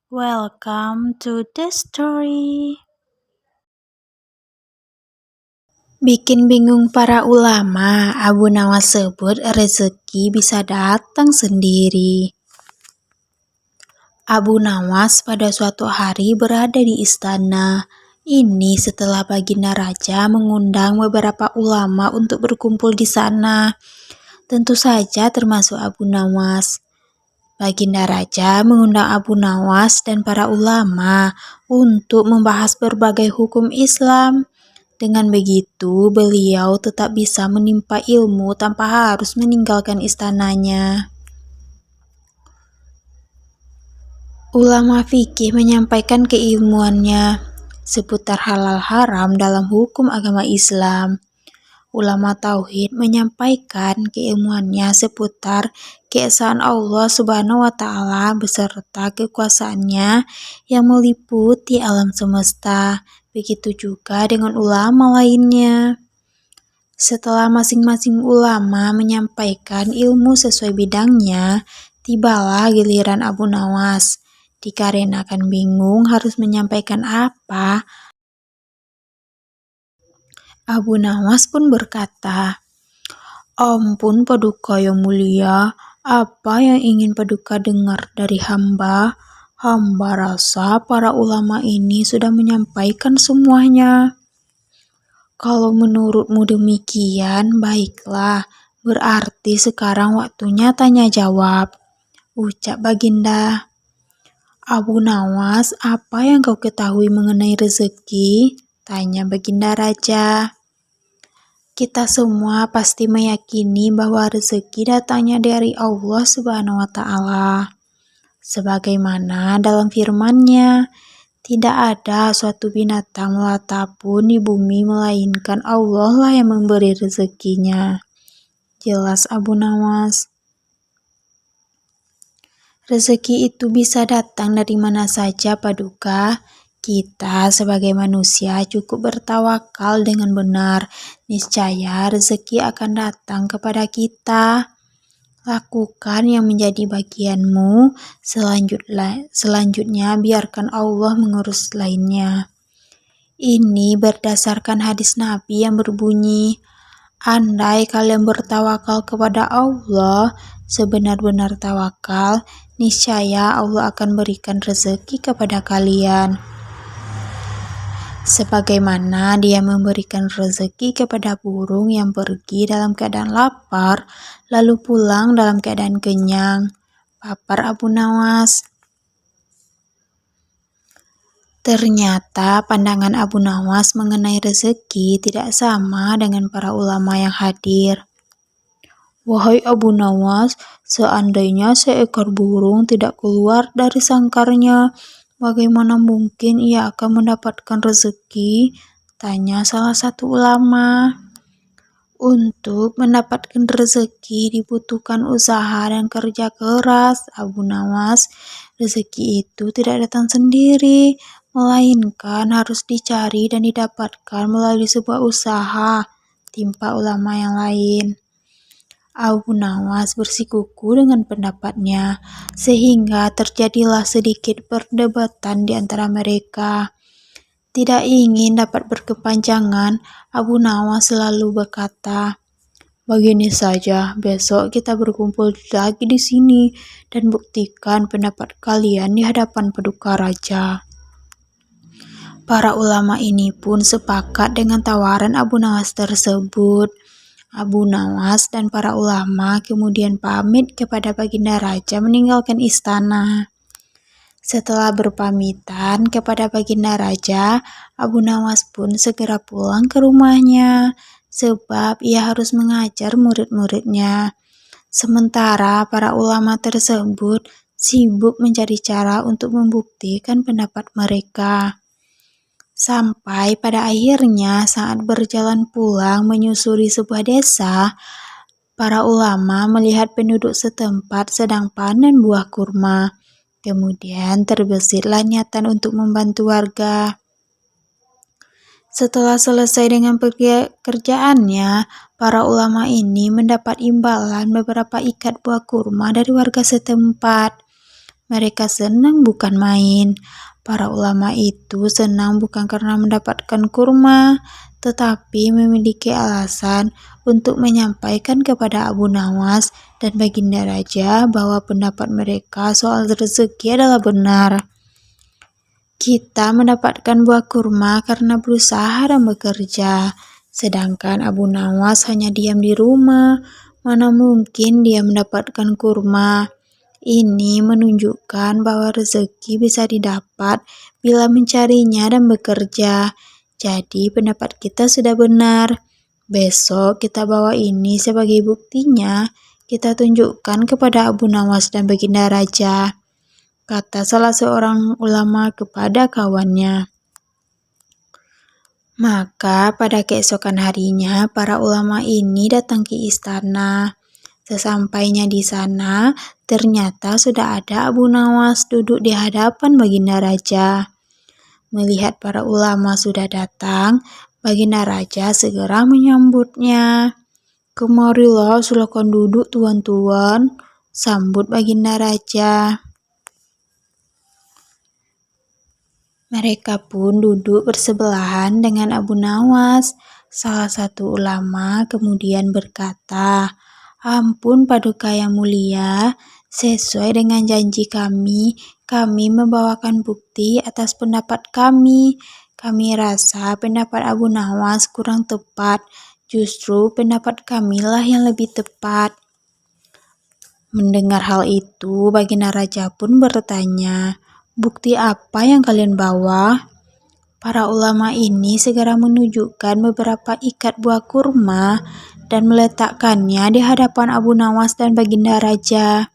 Welcome to the story. Bikin bingung para ulama, Abu Nawas sebut rezeki bisa datang sendiri. Abu Nawas pada suatu hari berada di istana. Ini setelah Baginda Raja mengundang beberapa ulama untuk berkumpul di sana. Tentu saja termasuk Abu Nawas. Baginda Raja mengundang Abu Nawas dan para ulama untuk membahas berbagai hukum Islam. Dengan begitu, beliau tetap bisa menimpa ilmu tanpa harus meninggalkan istananya. Ulama fikih menyampaikan keilmuannya seputar halal haram dalam hukum agama Islam. Ulama tauhid menyampaikan keilmuannya seputar keesaan Allah Subhanahu wa taala beserta kekuasaannya yang meliputi alam semesta. Begitu juga dengan ulama lainnya. Setelah masing-masing ulama menyampaikan ilmu sesuai bidangnya, tibalah giliran Abu Nawas. Dikarenakan bingung harus menyampaikan apa, Abu Nawas pun berkata, "Ampun Paduka yang mulia, apa yang ingin Paduka dengar dari hamba? Hamba rasa para ulama ini sudah menyampaikan semuanya." "Kalau menurutmu demikian, baiklah. Berarti sekarang waktunya tanya jawab," ucap Baginda. "Abu Nawas, apa yang kau ketahui mengenai rezeki?" tanya Baginda Raja. "Kita semua pasti meyakini bahwa rezeki datangnya dari Allah Subhanahu wa taala. Sebagaimana dalam firman-Nya, tidak ada suatu binatang melata pun di bumi melainkan Allah lah yang memberi rezekinya," jelas Abu Nawas. "Rezeki itu bisa datang dari mana saja, Paduka. Kita sebagai manusia cukup bertawakal dengan benar. Niscaya rezeki akan datang kepada kita. Lakukan yang menjadi bagianmu, selanjutnya biarkan Allah mengurus lainnya." Ini berdasarkan hadis Nabi yang berbunyi, "Andai kalian bertawakal kepada Allah, sebenar-benar tawakal, niscaya Allah akan berikan rezeki kepada kalian. Sebagaimana Dia memberikan rezeki kepada burung yang pergi dalam keadaan lapar, lalu pulang dalam keadaan kenyang," papar Abu Nawas. Ternyata pandangan Abu Nawas mengenai rezeki tidak sama dengan para ulama yang hadir. "Wahai Abu Nawas, seandainya seekor burung tidak keluar dari sangkarnya, bagaimana mungkin ia akan mendapatkan rezeki?" tanya salah satu ulama. "Untuk mendapatkan rezeki dibutuhkan usaha dan kerja keras, Abu Nawas. Rezeki itu tidak datang sendiri, melainkan harus dicari dan didapatkan melalui sebuah usaha," timpa ulama yang lain. Abu Nawas bersikuku dengan pendapatnya, sehingga terjadilah sedikit perdebatan di antara mereka. Tidak ingin dapat berkepanjangan, Abu Nawas selalu berkata, "Begini saja, besok kita berkumpul lagi di sini dan buktikan pendapat kalian di hadapan Paduka Raja." Para ulama ini pun sepakat dengan tawaran Abu Nawas tersebut. Abu Nawas dan para ulama kemudian pamit kepada Baginda Raja meninggalkan istana. Setelah berpamitan kepada Baginda Raja, Abu Nawas pun segera pulang ke rumahnya, sebab ia harus mengajar murid-muridnya. Sementara para ulama tersebut sibuk mencari cara untuk membuktikan pendapat mereka. Sampai pada akhirnya saat berjalan pulang menyusuri sebuah desa, para ulama melihat penduduk setempat sedang panen buah kurma. Kemudian terbesitlah niatan untuk membantu warga. Setelah selesai dengan pekerjaannya, para ulama ini mendapat imbalan beberapa ikat buah kurma dari warga setempat. Mereka senang bukan main. Para ulama itu senang bukan karena mendapatkan kurma, tetapi memiliki alasan untuk menyampaikan kepada Abu Nawas dan Baginda Raja bahwa pendapat mereka soal rezeki adalah benar. Kita mendapatkan buah kurma karena berusaha dan bekerja, sedangkan Abu Nawas hanya diam di rumah. Mana mungkin dia mendapatkan kurma? Ini menunjukkan bahwa rezeki bisa didapat bila mencarinya dan bekerja. Jadi pendapat kita sudah benar. Besok kita bawa ini sebagai buktinya. Kita tunjukkan kepada Abu Nawas dan Baginda Raja, kata salah seorang ulama kepada kawannya. Maka pada keesokan harinya para ulama ini datang ke istana. Sesampainya di sana, ternyata sudah ada Abu Nawas duduk di hadapan Baginda Raja. Melihat para ulama sudah datang, Baginda Raja segera menyambutnya. "Kemarilah, silakan duduk tuan-tuan," sambut Baginda Raja. Mereka pun duduk bersebelahan dengan Abu Nawas. Salah satu ulama kemudian berkata, "Ampun Paduka yang mulia, sesuai dengan janji kami membawakan bukti atas pendapat kami. Kami rasa pendapat Abu Nawas kurang tepat, justru pendapat kamilah yang lebih tepat." Mendengar hal itu, Baginda Raja pun bertanya, "Bukti apa yang kalian bawa?" Para ulama ini segera menunjukkan beberapa ikat buah kurma dan meletakkannya di hadapan Abu Nawas dan Baginda Raja.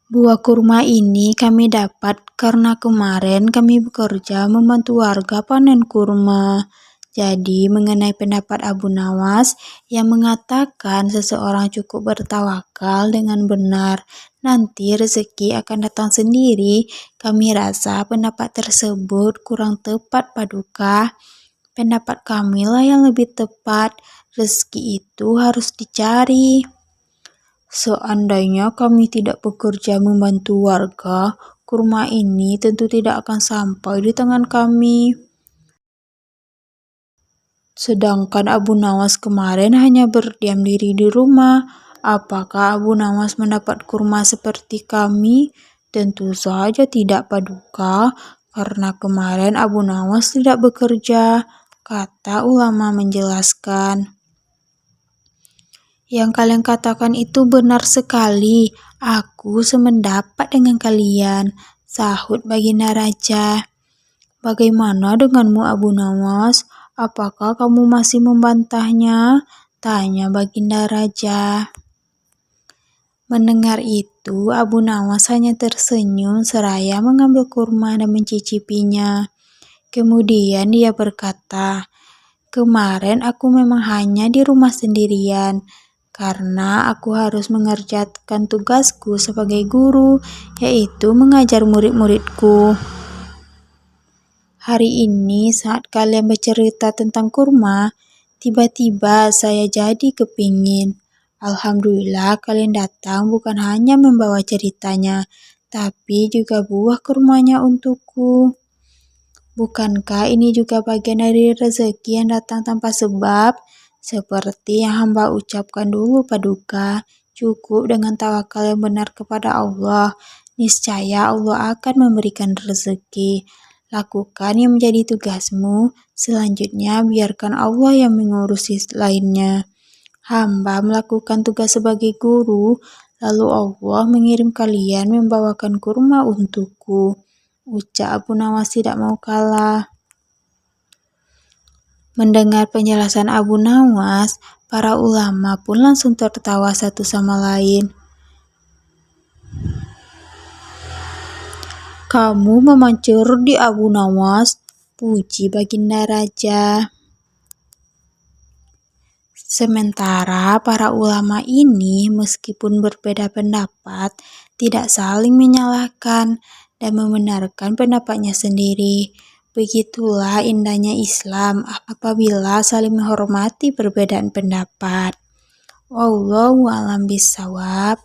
"Buah kurma ini kami dapat karena kemarin kami bekerja membantu warga panen kurma." Jadi mengenai pendapat Abu Nawas yang mengatakan seseorang cukup bertawakal dengan benar, nanti rezeki akan datang sendiri, kami rasa pendapat tersebut kurang tepat Paduka. Pendapat kamilah yang lebih tepat, rezeki itu harus dicari. Seandainya kami tidak bekerja membantu warga, kurma ini tentu tidak akan sampai di tangan kami. Sedangkan Abu Nawas kemarin hanya berdiam diri di rumah. Apakah Abu Nawas mendapat kurma seperti kami? Tentu saja tidak Paduka, karena kemarin Abu Nawas tidak bekerja, kata ulama menjelaskan. "Yang kalian katakan itu benar sekali. Aku sependapat dengan kalian," sahut Baginda Raja. "Bagaimana denganmu Abu Nawas? Apakah kamu masih membantahnya?" tanya Baginda Raja. Mendengar itu, Abu Nawas hanya tersenyum seraya mengambil kurma dan mencicipinya. Kemudian dia berkata, "Kemarin aku memang hanya di rumah sendirian, karena aku harus mengerjakan tugasku sebagai guru, yaitu mengajar murid-muridku. Hari ini saat kalian bercerita tentang kurma, tiba-tiba saya jadi kepingin. Alhamdulillah kalian datang bukan hanya membawa ceritanya, tapi juga buah kurmanya untukku. Bukankah ini juga bagian dari rezeki yang datang tanpa sebab? Seperti yang hamba ucapkan dulu Paduka, cukup dengan tawakal yang benar kepada Allah. Niscaya Allah akan memberikan rezeki. Lakukan yang menjadi tugasmu, selanjutnya biarkan Allah yang mengurusi lainnya. Hamba melakukan tugas sebagai guru, lalu Allah mengirim kalian membawakan kurma untukku," ucap Abu Nawas tidak mau kalah. Mendengar penjelasan Abu Nawas, para ulama pun langsung tertawa satu sama lain. "Kamu memancur di Abu Nawas," puji Baginda Raja. Sementara para ulama ini meskipun berbeda pendapat, tidak saling menyalahkan dan membenarkan pendapatnya sendiri. Begitulah indahnya Islam apabila saling menghormati perbedaan pendapat. Wallahu a'lam bishawab.